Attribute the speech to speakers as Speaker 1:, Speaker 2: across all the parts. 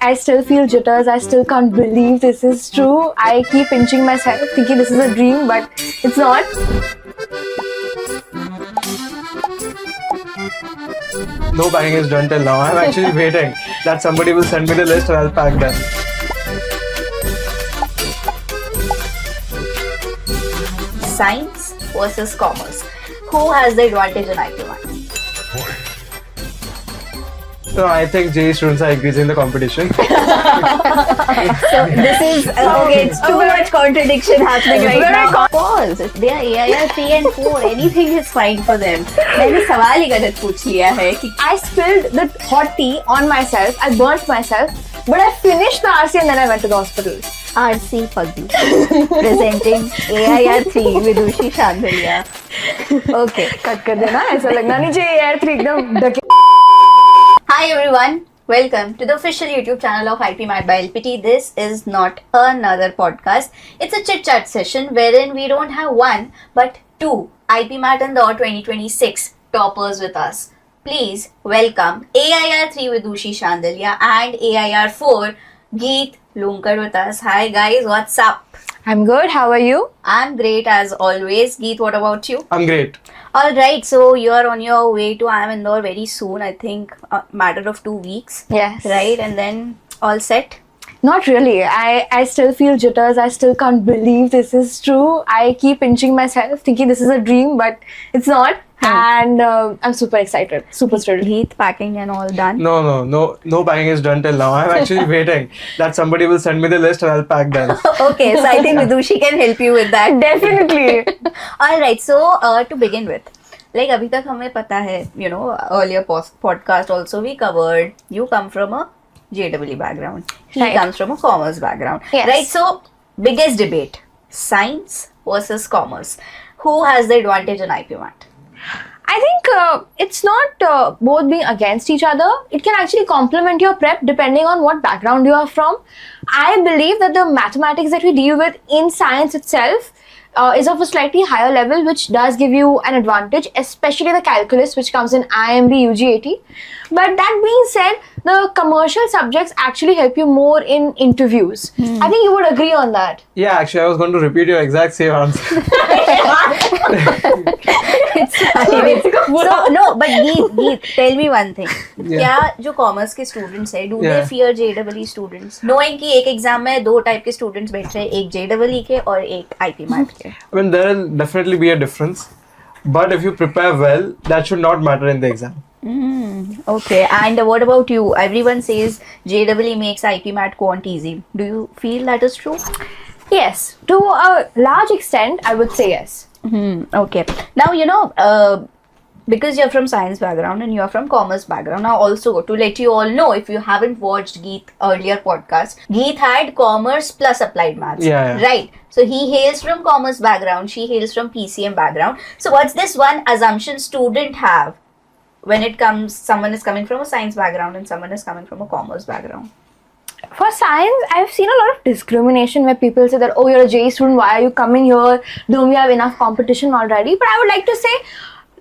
Speaker 1: I still feel jitters. I still can't believe this is true. I keep pinching myself, thinking this is a dream, but it's not.
Speaker 2: No packing is done till now. I'm actually waiting that somebody will send me the list and I'll pack them.
Speaker 3: Science versus commerce. Who has the advantage in IPMAT?
Speaker 2: So I think JEE students are increasing the competition.
Speaker 3: So this is okay. It's too much contradiction happening right now. Pause. If they are AIR 3 and 4, anything is fine for them. मैंने सवाल ही गलत पूछ लिया है कि
Speaker 1: I spilled the hot tea on myself. I burnt myself, but I finished the RC and then I went to the hospital.
Speaker 3: RC Puggy presenting AIR 3 Vidushi Shandilya. Okay.
Speaker 1: Cut कर देना, ऐसा लगना नहीं चाहिए AIR 3 एकदम decay.
Speaker 3: Hi everyone, welcome to the official YouTube channel of IPMAT by LPT. This is not another podcast. It's a chit-chat session wherein we don't have one but two IPMAT Indore 2026 toppers with us. Please welcome AIR 3 Vidushi Shandilya and AIR 4 Geet Lunkad with us. Hi guys, what's up?
Speaker 1: I'm good. How are you?
Speaker 3: I'm great as always. Geet, what about you?
Speaker 2: I'm great.
Speaker 3: Alright, so you're on your way to IIM Indore very soon, I think a matter of 2 weeks.
Speaker 1: Yes.
Speaker 3: Right, and then all set?
Speaker 1: Not really. I still feel jitters. I still can't believe this is true. I keep pinching myself, thinking this is a dream, but it's not. And I'm super excited, super thrilled.
Speaker 3: Heath packing and all done?
Speaker 2: No packing is done till now. I'm actually waiting that somebody will send me the list and I'll pack them.
Speaker 3: Okay, so I think Vidushi can help you with that.
Speaker 1: Definitely.
Speaker 3: Alright, so to begin with, like अभी तक हमें पता है, you know, earlier podcast also we covered, you come from a JEE background. He
Speaker 1: Right.
Speaker 3: comes from a commerce background.
Speaker 1: Yes.
Speaker 3: Right, so biggest debate, science versus commerce. Who has the advantage in IPMAT?
Speaker 1: I think it's not both being against each other. It can actually complement your prep depending on what background you are from. I believe that the mathematics that we deal with in science itself is of a slightly higher level, which does give you an advantage, especially the calculus, which comes in IMB UG80. But that being said, the commercial subjects actually help you more in interviews. I think you would agree on that.
Speaker 2: Yeah, actually I was going to repeat your exact same answer.
Speaker 3: It's fine. So, no, but Geet, tell me one thing.
Speaker 2: Yeah.
Speaker 3: क्या जो commerce के students है, do they
Speaker 2: Yeah.
Speaker 3: fear JEE students? Knowing कि एक exam में दो type के students बैठ रहे हैं, एक JEE के और एक IPMAT के.
Speaker 2: I mean, there will definitely be a difference. But if you prepare well, that should not matter in the exam.
Speaker 3: Okay, and what about you? Everyone says JEE makes IPMAT Quant easy. Do you feel that is true?
Speaker 1: Yes, to a large extent, I would say yes.
Speaker 3: Okay. Now, you know, because you're from science background and you're from commerce background, now also to let you all know, if you haven't watched Geet earlier podcast, Geet had commerce plus applied maths.
Speaker 2: Yeah.
Speaker 3: Right. So he hails from commerce background, she hails from PCM background. So what's this one assumption student have when it comes, someone is coming from a science background and someone is coming from a commerce background?
Speaker 1: For science, I've seen a lot of discrimination where people say that, oh, you're a JEE student, why are you coming here? Don't we have enough competition already? But I would like to say,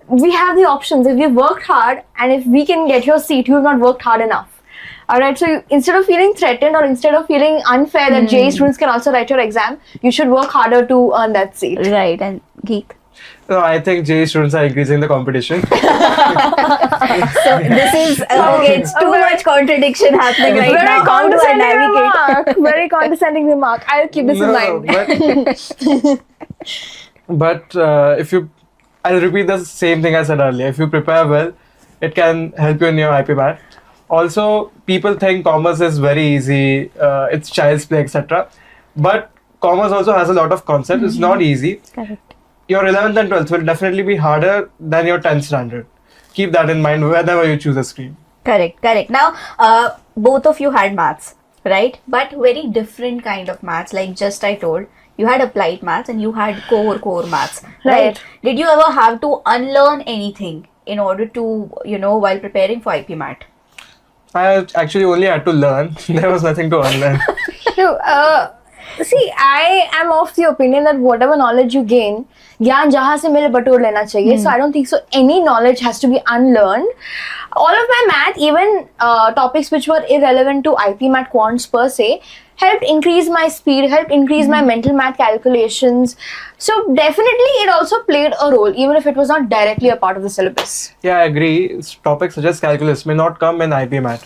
Speaker 1: we have the options. If we've worked hard and if we can get your seat, you have not worked hard enough. Alright, so instead of feeling threatened or instead of feeling unfair that JEE students can also write your exam, you should work harder to earn that seat.
Speaker 3: Right. And Geet?
Speaker 2: No, I think JEE students are increasing the competition.
Speaker 3: So this is okay. It's too much contradiction happening right now. How do I navigate?
Speaker 1: Very condescending remark. I'll keep this in mind.
Speaker 2: But I'll repeat the same thing I said earlier. If you prepare well, it can help you in your IPMAT. Also, people think commerce is very easy, it's child's play, etc. But commerce also has a lot of concepts. It's not easy.
Speaker 3: Correct.
Speaker 2: Your 11th and 12th will definitely be harder than your 10th standard. Keep that in mind whenever you choose a stream.
Speaker 3: Correct. Now, both of you had maths, right? But very different kind of maths. Like just I told, you had applied maths and you had core maths, right? Did you ever have to unlearn anything in order to, you know, while preparing for IPMAT?
Speaker 2: I actually only had to learn. There was nothing to unlearn.
Speaker 1: No, see, I am of the opinion that whatever knowledge you gain, ज्ञान जहाँ से मिले बटोर लेना चाहिए. So I don't think so any knowledge has to be unlearned. All of my math, even topics which were irrelevant to IPMAT quants per se, helped increase my speed, helped increase my mental math calculations. So definitely it also played a role, even if it was not directly a part of the syllabus.
Speaker 2: Yeah, I agree. Topics such as calculus may not come in IPMAT.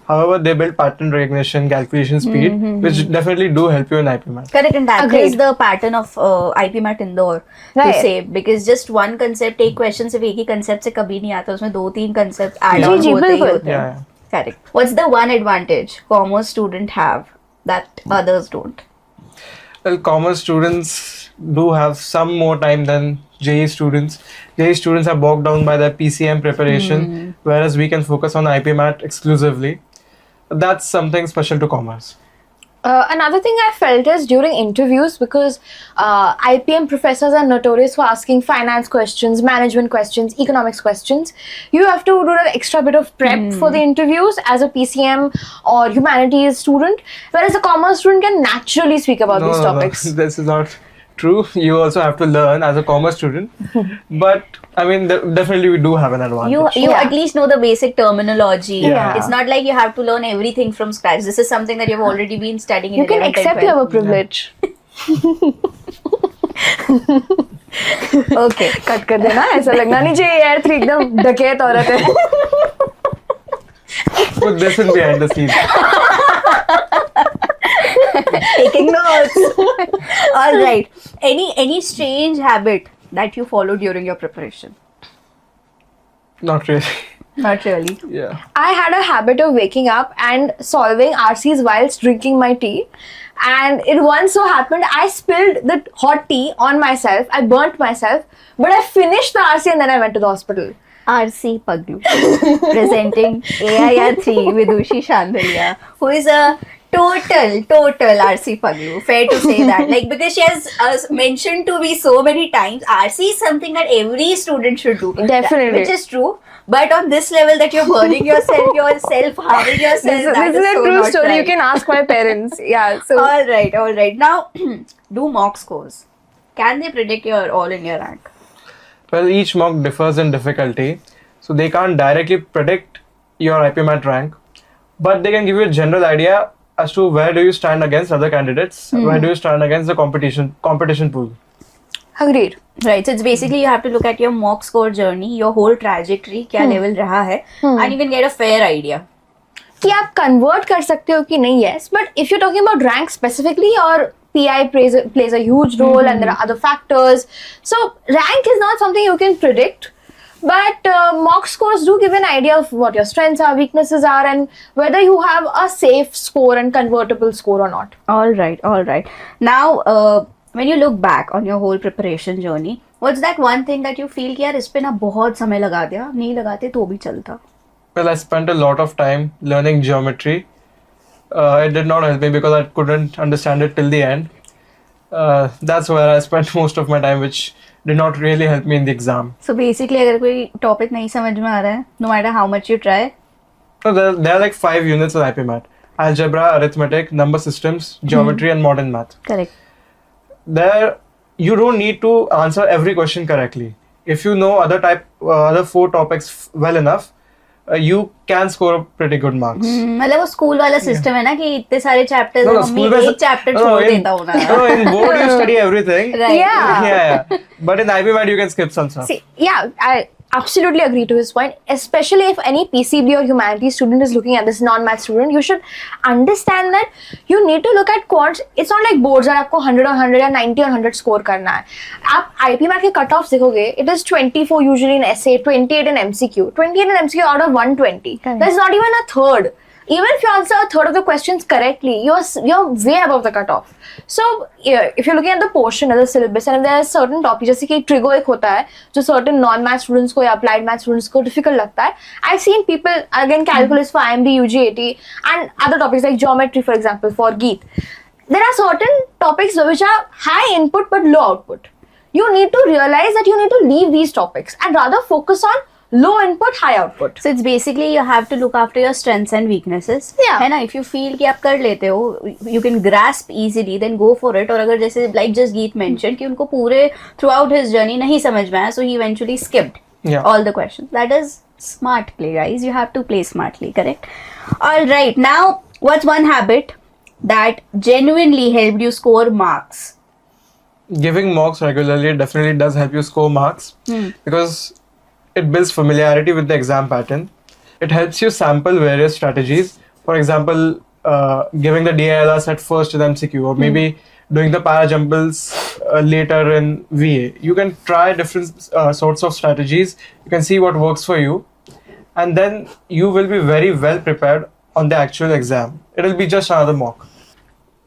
Speaker 2: However, they build pattern recognition, calculation speed, which definitely do help you in IPMAT.
Speaker 3: Correct, and that
Speaker 1: Agreed.
Speaker 3: is the pattern of IPMAT Indore to
Speaker 1: Right.
Speaker 3: say, because just one concept, एक question सिर्फ एक ही concept से कभी नहीं आता, उसमें 2-3 concepts add
Speaker 2: Yeah.
Speaker 3: on
Speaker 1: जी,
Speaker 3: होते ही
Speaker 1: बिल्कुल.
Speaker 3: होते हैं.
Speaker 2: Yeah.
Speaker 3: Correct. What's the one advantage commerce student have that others don't?
Speaker 2: Well, commerce students do have some more time than JE students. JE students are bogged down by their PCM preparation, whereas we can focus on IPMAT exclusively. That's something special to commerce.
Speaker 1: Another thing I felt is during interviews, because IPM professors are notorious for asking finance questions, management questions, economics questions. You have to do an extra bit of prep for the interviews as a PCM or humanities student, whereas a commerce student can naturally speak about these topics.
Speaker 2: This is not true. You also have to learn as a commerce student. But I mean, definitely we do have an advantage.
Speaker 3: You
Speaker 1: Yeah.
Speaker 3: at least know the basic terminology.
Speaker 2: Yeah.
Speaker 3: It's not like you have to learn everything from scratch. This is something that you've already been studying in
Speaker 1: You can
Speaker 3: 11th and
Speaker 1: accept you have a
Speaker 3: 12th.
Speaker 1: privilege.
Speaker 3: Okay.
Speaker 1: Cut कर देना, ऐसा लगना नहीं चाहिए यार 3 एकदम डकैत औरत है.
Speaker 2: Put this in behind the scenes.
Speaker 3: Taking notes. All right. Any strange habit that you follow during your preparation?
Speaker 2: Not really.
Speaker 3: Not really.
Speaker 2: Yeah.
Speaker 1: I had a habit of waking up and solving RCs whilst drinking my tea. And it once so happened I spilled the hot tea on myself. I burnt myself, but I finished the RC and then I went to the hospital.
Speaker 3: RC Paglu presenting AIR3 Vidushi Shandilya, who is a total RC Paglu. Fair to say that, like, because she has mentioned to me so many times, RC is something that every student should do.
Speaker 1: Definitely.
Speaker 3: Which is true. But on this level that you're burning yourself, you're self-harming yourself.
Speaker 1: This is a
Speaker 3: so
Speaker 1: true
Speaker 3: not
Speaker 1: story.
Speaker 3: right.
Speaker 1: You can ask my parents. Yeah. So
Speaker 3: All right. Now, do mock scores. Can they predict your all-India rank?
Speaker 2: Well, each mock differs in difficulty, so they can't directly predict your IPMAT rank, but they can give you a general idea as to where do you stand against other candidates, where do you stand against the competition pool.
Speaker 1: agreed.
Speaker 3: Right, so it's basically you have to look at your mock score journey, your whole trajectory, क्या level रहा है, and you can get a fair idea.
Speaker 1: कि आप convert कर सकते हो कि नहीं, yes, but if you're talking about rank specifically, or PI plays a huge role and there are other factors. So rank is not something you can predict, but mock scores do give an idea of what your strengths are, weaknesses are, and whether you have a safe score and convertible score or not.
Speaker 3: All right. Now, when you look back on your whole preparation journey, what's that one thing that you feel कि यार इस पे ना बहुत समय लगा दिया, नहीं लगाते तो भी चलता?
Speaker 2: Well, I spent a lot of time learning geometry. It did not help me because I couldn't understand it till the end. That's where I spent most of my time, which did not really help me in the exam.
Speaker 3: So basically, अगर कोई topic नहीं समझ में आ रहा है, no matter how much you try.
Speaker 2: So there are like 5 units of IPMAT: algebra, arithmetic, number systems, geometry, and modern math.
Speaker 3: Correct.
Speaker 2: There, you don't need to answer every question correctly. If you know other 4 topics well enough, you can score pretty good marks.
Speaker 3: मतलब वो school वाला system है ना कि इतने सारे chapters
Speaker 2: No,
Speaker 3: mummy
Speaker 2: school
Speaker 3: एक chapter छोड़ देता हूँ ना.
Speaker 2: No, in board you study everything.
Speaker 3: Right.
Speaker 1: Yeah.
Speaker 2: But in IPMAT you can skip some stuff.
Speaker 1: See, yeah, I absolutely agree to his point. Especially if any PCB or humanities student is looking at this non-math student, you should understand that you need to look at quants. It's not like boards are आपको 100 on 100 या 90 on 100 score करना है. आप IPMAT के cutoffs देखोगे, it is 24 usually in essay, 28 in MCQ. 28 in MCQ out of 120.
Speaker 3: Correct.
Speaker 1: That's not even a third. Even if you answer a third of the questions correctly, you're way above the cutoff. So yeah, if you're looking at the portion of the syllabus and if there are certain topics, जैसे कि trigo एक होता है जो certain non-math students को या applied math students को difficult लगता है. I've seen people again calculus for IMD UG80 and other topics like geometry, for example, for Geet. There are certain topics which are high input but low output. You need to realize that you need to leave these topics and rather focus on low input, high output.
Speaker 3: So it's basically you have to look after your strengths and weaknesses.
Speaker 1: Yeah.
Speaker 3: है ना? If you feel कि आप कर लेते हो, you can grasp easily, then go for it. और अगर जैसे like just Geet mentioned कि उनको पूरे throughout his journey नहीं समझ में आया, so he eventually skipped all the questions. That is smart play, guys. You have to play smartly, correct? All right. Now, what's one habit that genuinely helped you score marks?
Speaker 2: Giving mocks regularly definitely does help you score marks because it builds familiarity with the exam pattern. It helps you sample various strategies. For example, giving the DILR set first in MCQ, or maybe doing the Parajumbles later in VA. You can try different sorts of strategies. You can see what works for you, and then you will be very well prepared on the actual exam. It will be just another mock.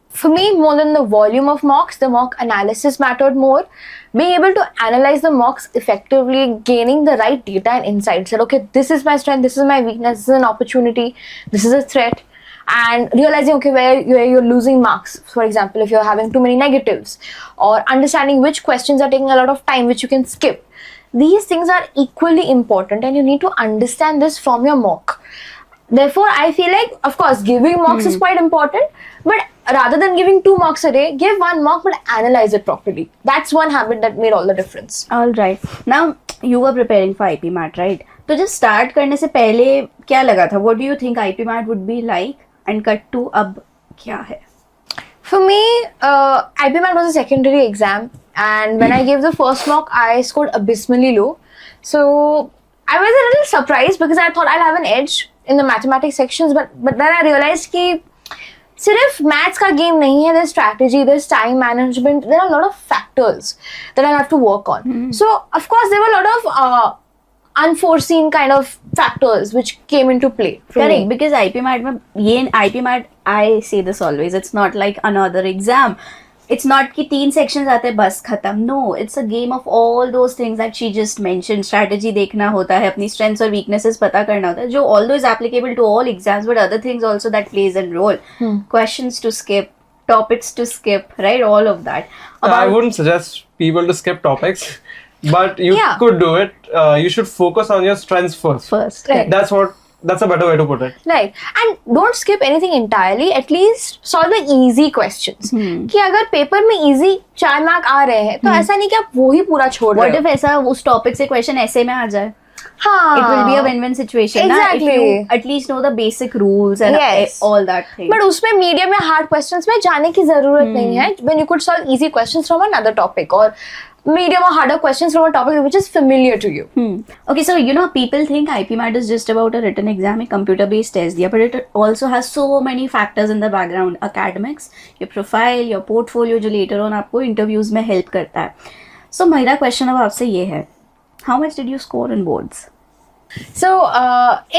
Speaker 1: For me, more than the volume of mocks, the mock analysis mattered more. Being able to analyze the mocks effectively, gaining the right data and insights. That, okay, this is my strength, this is my weakness, this is an opportunity, this is a threat. And realizing, okay, where you're losing marks. For example, if you're having too many negatives, or understanding which questions are taking a lot of time, which you can skip. These things are equally important, and you need to understand this from your mock. Therefore, I feel like, of course, giving mocks is quite important, but rather than giving 2 mocks a day, give 1 mock but analyze it properly. That's one habit that made all the difference.
Speaker 3: All right. Now, you were preparing for IPMAT, right? तो जब start करने से पहले क्या लगा था? What do you think IPMAT would be like? And cut to अब क्या है?
Speaker 1: For me, IPMAT was a secondary exam, and when I gave the first mock, I scored abysmally low. So I was a little surprised because I thought I'll have an edge in the mathematics sections, but then I realized कि सिर्फ maths का game नहीं है. There's strategy, there's time management. There are a lot of factors that I have to work on. So of course there were a lot of unforeseen kind of factors which came into play.
Speaker 3: Correct, because IPMAT में ये IPMAT, I say this always, it's not like another exam. It's not कि 3 sections आते बस खत्म. No, it's a game of all those things that she just mentioned. Strategy देखना होता है, अपनी strengths और weaknesses पता करना होता है, जो although is applicable to all exams, but other things also that plays a role. Questions to skip, topics to skip, right? All of that.
Speaker 2: I wouldn't suggest people to skip topics, but you could do it. You should focus on your strengths first.
Speaker 1: Right.
Speaker 2: That's a better way to put it.
Speaker 1: Right. And don't skip anything entirely. At least solve the easy questions. कि अगर paper में easy 4 mark आ रहे हैं, तो ऐसा नहीं कि आप वो ही पूरा छोड़ रहे हो.
Speaker 3: What if ऐसा उस topic से question ऐसे में आ जाए?
Speaker 1: हाँ.
Speaker 3: It will be a win-win situation.
Speaker 1: Exactly.
Speaker 3: If you at least know the basic rules and all that thing.
Speaker 1: But उसमें medium में hard questions में जाने की जरूरत नहीं है. When you could solve easy questions from another topic, or medium or harder questions from a topic which is familiar to you.
Speaker 3: Okay, so people think IPMAT is just about a written exam, a computer-based test दिया, but it also has so many factors in the background. Academics, your profile, your portfolio, जो later on आपको interviews में help करता है. So मेरा question अब आपसे ये है, how much did you score in boards?
Speaker 1: So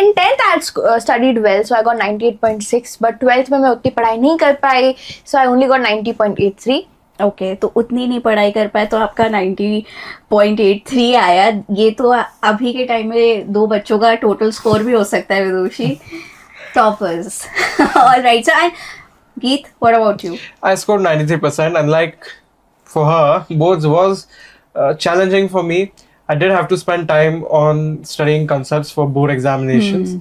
Speaker 1: in 10th I had studied well, so I got 98.6, but 12th में मैं उतनी पढ़ाई नहीं कर पाई, so I only got 90.83.
Speaker 3: Okay, तो उतनी नहीं पढ़ाई कर पाए तो आपका 90.83 आया. ये तो अभी के टाइम में 2 बच्चों का टोटल स्कोर भी हो सकता है. Vidushi, toppers. Alright, so and Geet, what about you?
Speaker 2: I scored 93%, and like for her, boards was challenging for me. I did have to spend time on studying concepts for board examinations.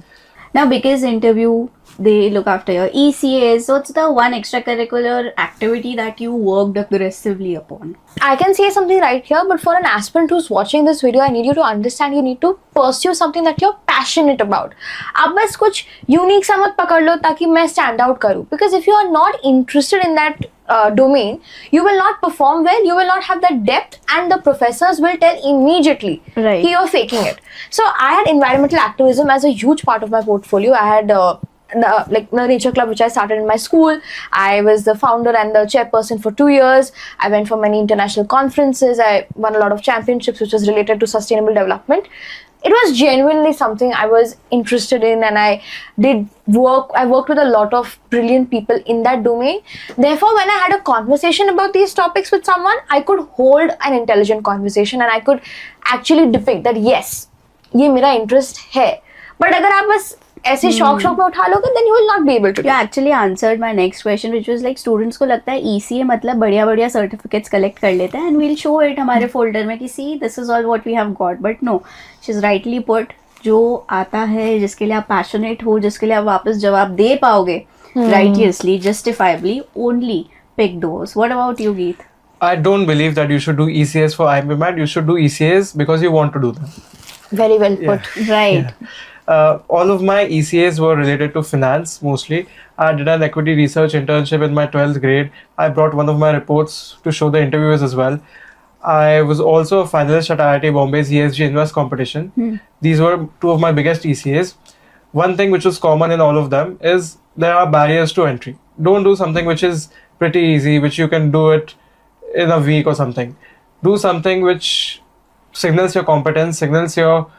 Speaker 3: Now, because interview, they look after your ECAs. So, what's the one extracurricular activity that you worked aggressively upon?
Speaker 1: I can say something right here, but for an aspirant who's watching this video, I need you to understand you need to pursue something that you're passionate about. आप बस कुछ unique सा मत पकड़ लो ताकि मैं stand out करूँ. Because if you are not interested in that domain, you will not perform well, you will not have that depth, and the professors will tell immediately
Speaker 3: right.
Speaker 1: you're faking it. So I had environmental activism as a huge part of my portfolio. I had the nature club which I started in my school. I was the founder and the chairperson for 2 years. I went for many international conferences. I won a lot of championships which was related to sustainable development. It was genuinely something I was interested in, and I did work. I worked with a lot of brilliant people in that domain. Therefore, when I had a conversation about these topics with someone, I could hold an intelligent conversation and I could actually depict that yes, ये मेरा interest है. But अगर आप बस ऐसे शौक में उठा लोगे, then you will not be able to do
Speaker 3: You
Speaker 1: it.
Speaker 3: actually answered my next question, which was like students को लगता है ECA मतलब बढ़िया certificates collect कर लेते हैं and we'll show it हमारे folder में कि see this is all what we have got, but no, she's rightly put, जो आता है, जिसके लिए आप passionate हो, जिसके लिए आप वापस जवाब दे पाओगे righteously, justifiably, only pick those. What about you, Geet?
Speaker 2: I don't believe that you should do ECAs for IPMAT. You should do ECAs because you want to do them.
Speaker 1: Very well
Speaker 2: Yeah.
Speaker 1: put.
Speaker 3: Right.
Speaker 2: All of my ECAs were related to finance mostly. I did an equity research internship in my 12th grade. I brought one of my reports to show the interviewers as well. I was also a finalist at IIT Bombay's ESG Invest competition. These were two of my biggest ECAs. One thing which was common in all of them is there are barriers to entry. Don't do something which is pretty easy, which you can do it in a week or something. Do something which signals your competence, signals your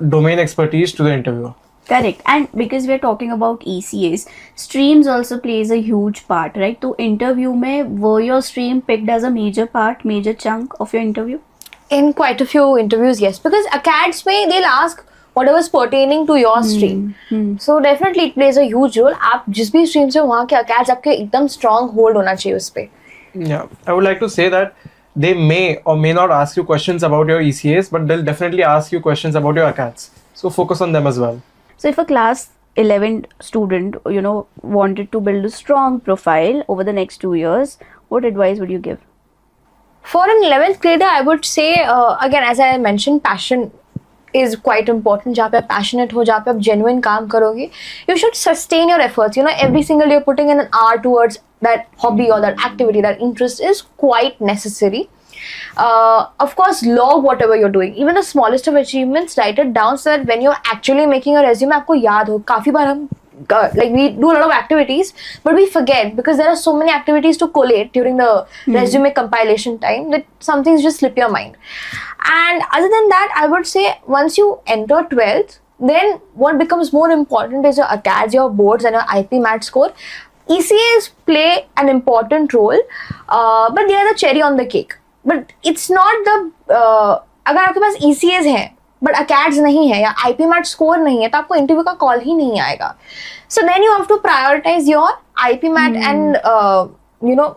Speaker 2: domain expertise to the interviewer.
Speaker 3: Correct. And because we are talking about ECAs, streams also plays a huge part, right? So interview में were your stream picked as a major part, major chunk of your interview?
Speaker 1: In quite a few interviews, yes, because acads में they'll ask whatever is pertaining to your stream. So definitely it plays a huge role. आप जिस भी stream से हो, वहाँ के acads आपके एकदम strong hold होना चाहिए उस पे.
Speaker 2: Yeah, I would like to say that they may or may not ask you questions about your ECAs, but they'll definitely ask you questions about your acads. So focus on them as well.
Speaker 3: So if a class 11 student, wanted to build a strong profile over the next 2 years, what advice would you give?
Speaker 1: For an 11th grader, I would say, again, as I mentioned, passion is quite important. जहाँ पे आप passionate हो, जहाँ पे आप genuine काम करोगे, you should sustain your efforts. Every single day putting in an hour towards that hobby or that activity, that interest is quite necessary. Of course, log whatever you're doing. Even the smallest of achievements, write it down so that when you're actually making a resume, आपको याद हो. काफी बार हम like we do a lot of activities, but we forget because there are so many activities to collate during the resume compilation time that some things just slip your mind. And other than that, I would say once you enter 12th, then what becomes more important is your ACADS, your boards, and your IPMAT score. ECAs play an important role, but they are the cherry on the cake. But it's not the अगर आपके पास ECAs हैं but अकेड्स नहीं है या IPMAT score नहीं है तो आपको इंटरव्यू का कॉल ही नहीं आएगा. So then you have to prioritise your IPMAT and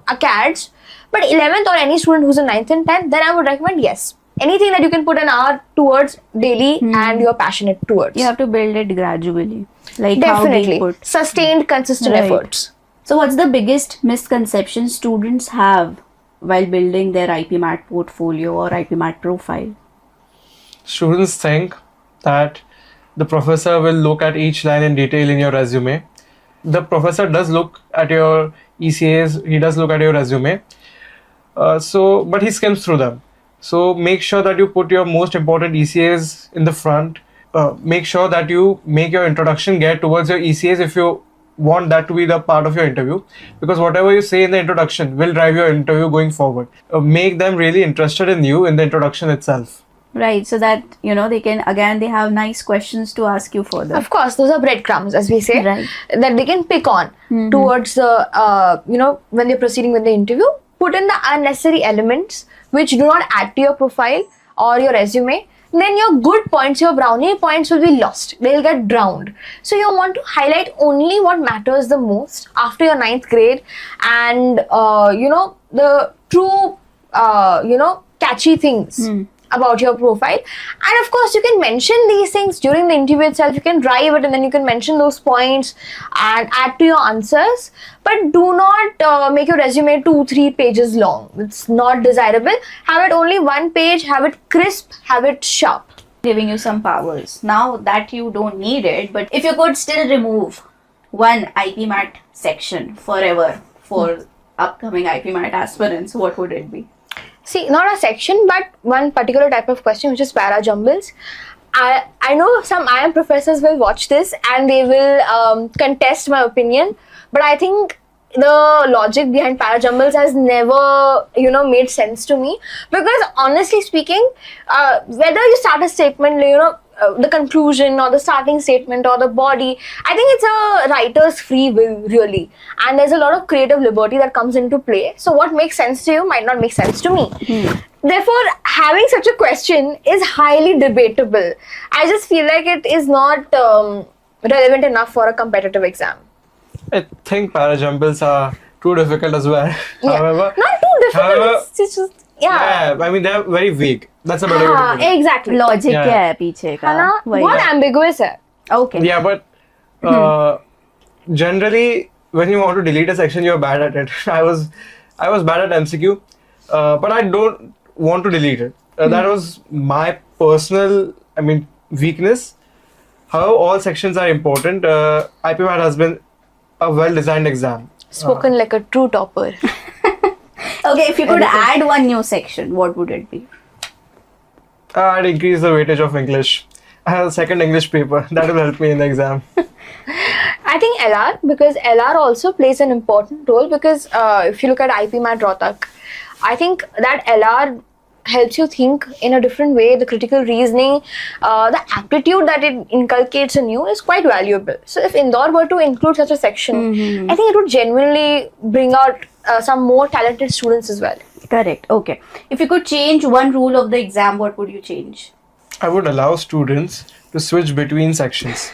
Speaker 1: acads. But 11th or any student who's in 9th and 10th, then I would recommend yes, anything that you can put an hour towards daily and you're passionate towards.
Speaker 3: You have to build it gradually, like
Speaker 1: Definitely
Speaker 3: how they put.
Speaker 1: sustained, consistent
Speaker 3: Right.
Speaker 1: efforts.
Speaker 3: So what's the biggest misconception students have while building their IPMAT portfolio or IPMAT profile?
Speaker 2: Students think that the professor will look at each line in detail in your resume. The professor does look at your ECAs, he does look at your resume, but he skims through them. So make sure that you put your most important ECAs in the front. Make sure that you make your introduction geared towards your ECAs if you want that to be the part of your interview, because whatever you say in the introduction will drive your interview going forward. Make them really interested in you in the introduction itself.
Speaker 3: Right, so that they have nice questions to ask you further.
Speaker 1: Of course, those are breadcrumbs, as we say,
Speaker 3: Right.
Speaker 1: that they can pick on towards the, when they're proceeding with the interview. Put in the unnecessary elements which do not add to your profile or your resume. Then your good points, your brownie points will be lost. They'll get drowned. So you want to highlight only what matters the most after your 9th grade and, the true, catchy things about your profile. And of course, you can mention these things during the interview itself. You can drive it and then you can mention those points and add to your answers. But do not make your resume 2-3 pages long. It's not desirable. Have it only 1 page, have it crisp, have it sharp.
Speaker 3: Giving you some powers. Now that you don't need it, but if you could still remove one IPMAT section forever for upcoming IPMAT aspirants, what would it be?
Speaker 1: See, not a section, but one particular type of question, which is Parajumbles. I know some IIM professors will watch this and they will contest my opinion, but I think the logic behind Parajumbles has never, made sense to me. Because honestly speaking, whether you start a statement, the conclusion or the starting statement or the body, I think it's a writer's free will, really. And there's a lot of creative liberty that comes into play. So what makes sense to you might not make sense to me. Therefore, having such a question is highly debatable. I just feel like it is not, relevant enough for a competitive exam?
Speaker 2: I think Parajumbles are too difficult as well.
Speaker 1: Yeah.
Speaker 2: However,
Speaker 1: Not too difficult.
Speaker 2: however-
Speaker 1: It's just yeah.
Speaker 2: I mean, they're very vague. That's a better way to
Speaker 1: हाँ,
Speaker 2: put it.
Speaker 1: exactly.
Speaker 3: Logic
Speaker 2: Yeah.
Speaker 3: क्या है पीछे का
Speaker 1: है ना?
Speaker 3: वही
Speaker 1: बहुत
Speaker 3: है।
Speaker 1: ambiguous है.
Speaker 3: Okay.
Speaker 2: Yeah, but generally, when you want to delete a section, you're bad at it. I was bad at MCQ, but I don't want to delete it. That was my personal, weakness. However, all sections are important. IPMAT has been a well-designed exam.
Speaker 1: Spoken like a true topper.
Speaker 3: Okay, if you could add one new section, what would it be?
Speaker 2: I'd increase the weightage of English. I have a second English paper that will help me in the exam.
Speaker 1: I think LR, because LR also plays an important role, because if you look at IPMAT Rohtak, I think that LR helps you think in a different way. The critical reasoning, the aptitude that it inculcates in you is quite valuable. So if Indore were to include such a section, I think it would genuinely bring out some more talented students as well.
Speaker 3: Correct. Okay. If you could change one rule of the exam, what would you change?
Speaker 2: I would allow students to switch between sections.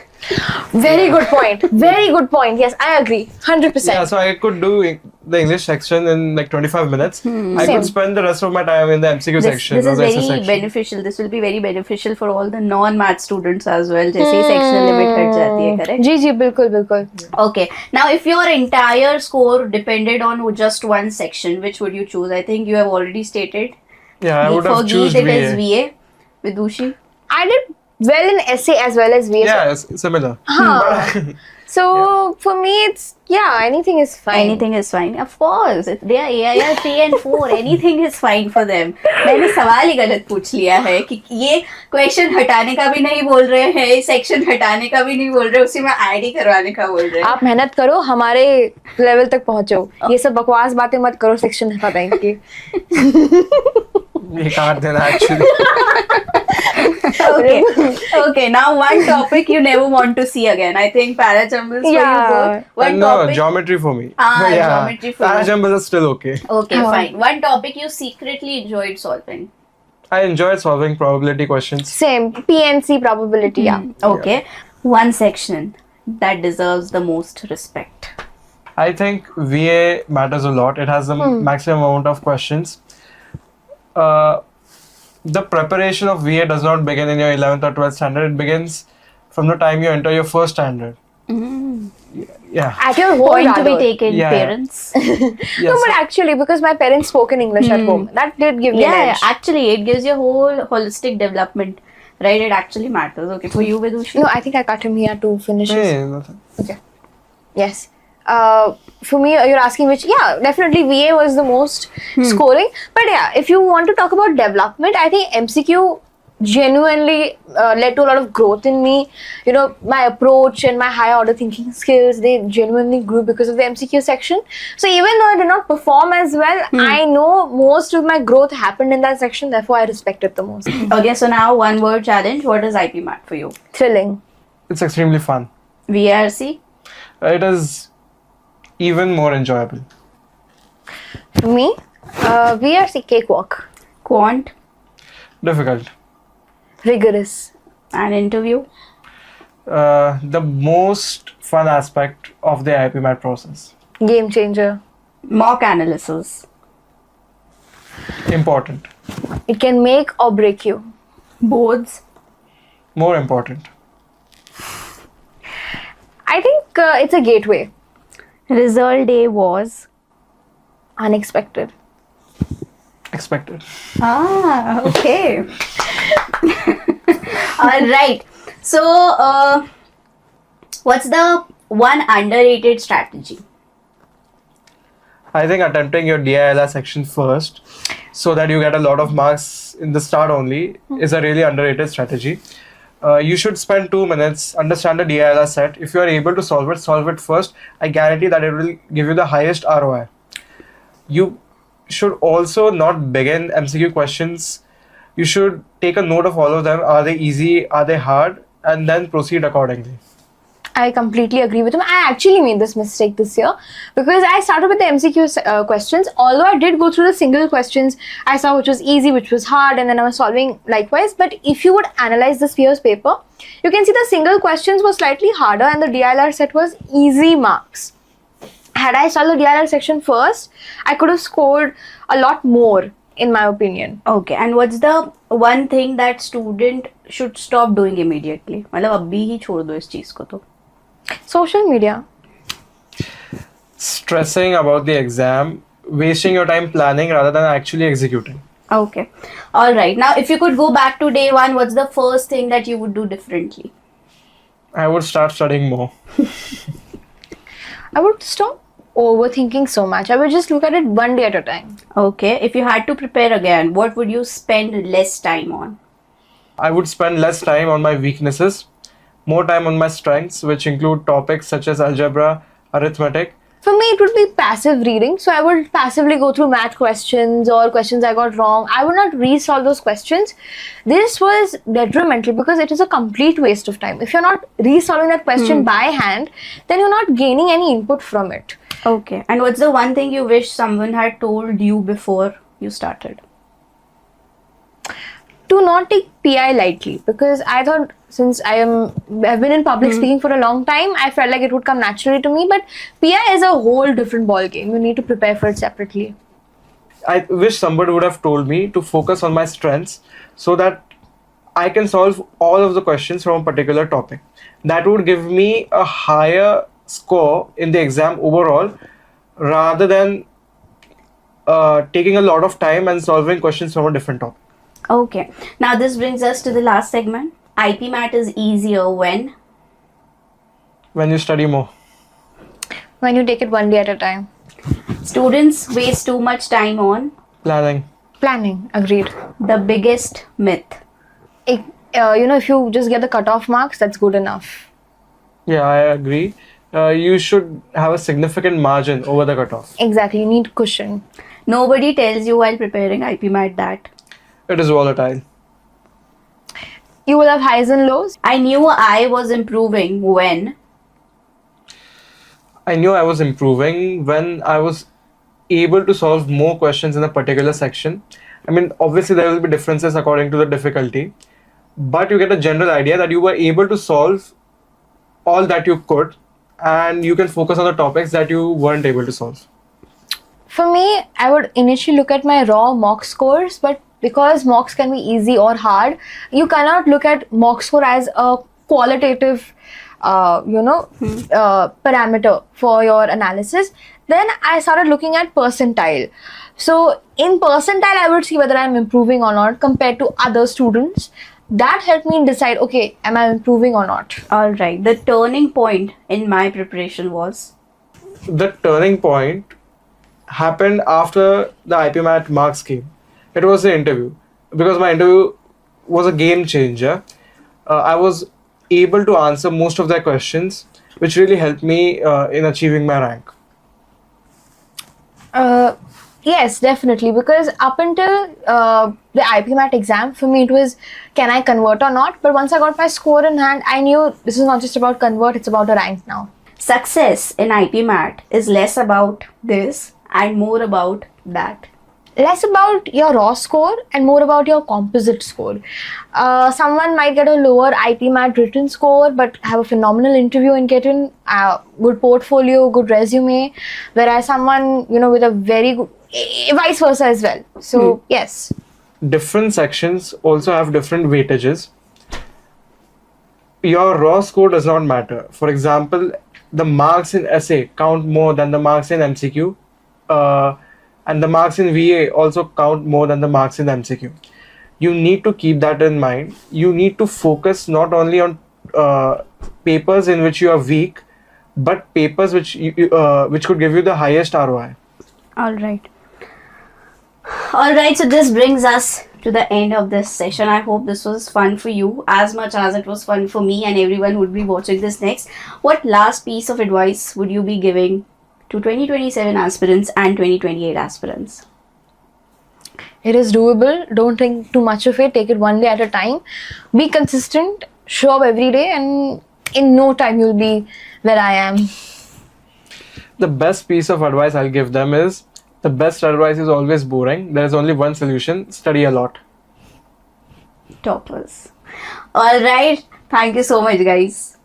Speaker 1: Very good point. Very good point. Yes, I agree. 100%.
Speaker 2: Yeah, so I could do the English section in like 25 minutes. I
Speaker 1: Same.
Speaker 2: could spend the rest of my time in the MCQ section.
Speaker 3: This
Speaker 2: or
Speaker 3: is
Speaker 2: the
Speaker 3: very
Speaker 2: essay section.
Speaker 3: beneficial. This will be very beneficial for all the non-math students as well. जैसे ही section limit हट जाती है, correct?
Speaker 1: जी जी बिल्कुल बिल्कुल.
Speaker 3: Okay. Now, if your entire score depended on just one section, which would you choose? I think you have already stated.
Speaker 2: Yeah, I would
Speaker 3: For
Speaker 2: have
Speaker 3: Geet,
Speaker 2: chosen
Speaker 3: it is
Speaker 2: VA.
Speaker 3: VA. Vidushi.
Speaker 1: I did well in essay as well as VA.
Speaker 2: Yeah, it's similar.
Speaker 1: So for me, it's anything is fine.
Speaker 3: Anything is fine. Of course. If they are AIR 3 and 4, anything is fine for them. मैंने सवाल ही गलत पूछ लिया है कि ये question हटाने का भी नहीं बोल रहे हैं, सेक्शन हटाने का भी नहीं बोल रहे, उसी में ऐड ही करवाने का बोल रहे हैं.
Speaker 1: आप मेहनत करो, हमारे लेवल तक पहुंचो. ये सब बकवास बातें मत करो सेक्शन हटा देंगे.
Speaker 2: ये काट देना actually.
Speaker 3: Okay. Now one topic you never want to see again. I think Parajumbles for you both. One
Speaker 2: No,
Speaker 3: topic.
Speaker 2: geometry for me.
Speaker 3: Geometry for you.
Speaker 2: Parajumbles are still okay.
Speaker 3: Okay, fine. One topic you secretly enjoyed solving.
Speaker 2: I enjoyed solving probability questions.
Speaker 1: Same PNC probability. Yeah.
Speaker 3: Okay. One section that deserves the most respect.
Speaker 2: I think VA matters a lot. It has the maximum amount of questions. The preparation of VA does not begin in your 11th or 12th standard. It begins from the time you enter your first standard. Yeah.
Speaker 1: At your home,
Speaker 3: Point to be
Speaker 1: rather.
Speaker 3: taken,
Speaker 2: Yeah.
Speaker 3: parents.
Speaker 2: Yes.
Speaker 1: No, but actually, because my parents spoke in English at home, that did give me an
Speaker 3: Yeah,
Speaker 1: edge.
Speaker 3: actually, it gives you a whole holistic development. Right? It actually matters. Okay, for you, Vidushi?
Speaker 1: No, I think I cut him here to finish.
Speaker 2: Hey, nothing.
Speaker 1: Okay. Yes. For me, you're asking which, definitely VA was the most scoring. But if you want to talk about development, I think MCQ genuinely led to a lot of growth in me. You know, my approach and my higher order thinking skills, they genuinely grew because of the MCQ section. So even though I did not perform as well, I know most of my growth happened in that section. Therefore, I respect it the most.
Speaker 3: Okay, so now one word challenge. What is IPMAT for you?
Speaker 1: Thrilling.
Speaker 2: It's extremely fun.
Speaker 3: VRC?
Speaker 2: It is even more enjoyable.
Speaker 1: For me, VRC cakewalk.
Speaker 3: Quant?
Speaker 2: Difficult.
Speaker 1: Rigorous.
Speaker 3: An interview?
Speaker 2: The most fun aspect of the IPMAT process.
Speaker 1: Game changer.
Speaker 3: Mock analysis?
Speaker 2: Important.
Speaker 1: It can make or break you.
Speaker 3: Boards?
Speaker 2: More important.
Speaker 1: I think it's a gateway.
Speaker 3: Result day was?
Speaker 1: Unexpected.
Speaker 2: Expected.
Speaker 3: Ah, okay. All right. So, what's the one underrated strategy?
Speaker 2: I think attempting your DILR section first so that you get a lot of marks in the start only is a really underrated strategy. You should spend 2 minutes, understand the DILR set. If you are able to solve it first. I guarantee that it will give you the highest ROI. You should also not begin MCQ questions. You should take a note of all of them. Are they easy? Are they hard? And then proceed accordingly.
Speaker 1: I completely agree with him. I actually made this mistake this year because I started with the MCQ questions. Although I did go through the single questions, I saw which was easy, which was hard, and then I was solving likewise. But if you would analyze this year's paper, you can see the single questions were slightly harder and the DILR set was easy marks. Had I solved the DILR section first, I could have scored a lot more, in my opinion.
Speaker 3: Okay, and what's the one thing that student should stop doing immediately? मतलब अभी ही छोड़ दो इस चीज को तो.
Speaker 1: Social media.
Speaker 2: Stressing about the exam, wasting your time planning rather than actually executing.
Speaker 3: Okay. All right. Now, if you could go back to day one, what's the first thing that you would do differently?
Speaker 2: I would start studying more.
Speaker 1: I would stop overthinking so much. I would just look at it one day at a time.
Speaker 3: Okay. If you had to prepare again, what would you spend less time on?
Speaker 2: I would spend less time on my weaknesses, more time on my strengths, which include topics such as algebra, arithmetic.
Speaker 1: For me, it would be passive reading. So I would passively go through math questions or questions I got wrong. I would not resolve those questions. This was detrimental because it is a complete waste of time. If you're not resolving that question by hand, then you're not gaining any input from it.
Speaker 3: Okay. And what's the one thing you wish someone had told you before you started?
Speaker 1: To not take PI lightly, because I thought since I've been in public speaking for a long time, I felt like it would come naturally to me. But PI is a whole different ball game. You need to prepare for it separately.
Speaker 2: I wish somebody would have told me to focus on my strengths so that I can solve all of the questions from a particular topic. That would give me a higher score in the exam overall rather than taking a lot of time and solving questions from a different topic.
Speaker 3: Okay. Now, this brings us to the last segment. IPMAT is easier when?
Speaker 2: When you study more.
Speaker 1: When you take it one day at a time.
Speaker 3: Students waste too much time on?
Speaker 2: Planning.
Speaker 1: Planning. Agreed.
Speaker 3: The biggest myth?
Speaker 1: If you just get the cutoff marks, that's good enough.
Speaker 2: Yeah, I agree. You should have a significant margin over the cutoff.
Speaker 1: Exactly. You need cushion.
Speaker 3: Nobody tells you while preparing IPMAT that.
Speaker 2: It is volatile.
Speaker 1: You will have highs and lows.
Speaker 3: I knew I was improving when?
Speaker 2: I knew I was improving when I was able to solve more questions in a particular section. I mean, obviously there will be differences according to the difficulty, but you get a general idea that you were able to solve all that you could and you can focus on the topics that you weren't able to solve.
Speaker 1: For me, I would initially look at my raw mock scores, but because mocks can be easy or hard, you cannot look at mock score as a qualitative parameter for your analysis. Then I started looking at percentile. So in percentile, I would see whether I'm improving or not compared to other students. That helped me decide, okay, am I improving or not?
Speaker 3: All right. The turning point in my preparation was?
Speaker 2: The turning point happened after the IPMAT marks came. It was the interview. Because my interview was a game changer. I was able to answer most of their questions, which really helped me in achieving my rank.
Speaker 1: Yes, definitely. Because up until the IPMAT exam, for me it was, can I convert or not? But once I got my score in hand, I knew this is not just about convert, it's about a rank now.
Speaker 3: Success in IPMAT is less about this and more about that.
Speaker 1: Less about your raw score and more about your composite score. Someone might get a lower IPMAT written score but have a phenomenal interview and get in a good portfolio, good resume, whereas someone, with a very good, vice versa as well. So, yes.
Speaker 2: Different sections also have different weightages. Your raw score does not matter. For example, the marks in essay count more than the marks in MCQ. And the marks in VA also count more than the marks in MCQ. You need to keep that in mind. You need to focus not only on papers in which you are weak, but papers which could give you the highest ROI.
Speaker 3: All right. All right. So this brings us to the end of this session. I hope this was fun for you as much as it was fun for me and everyone who would be watching this next. What last piece of advice would you be giving to 2027 aspirants and 2028 aspirants?
Speaker 1: It is doable. Don't think too much of it. Take it one day at a time. Be consistent. Show up every day and in no time you'll be where I am.
Speaker 2: The best piece of advice I'll give them is, the best advice is always boring. There is only one solution: study a lot.
Speaker 3: Toppers. All right. Thank you so much, guys.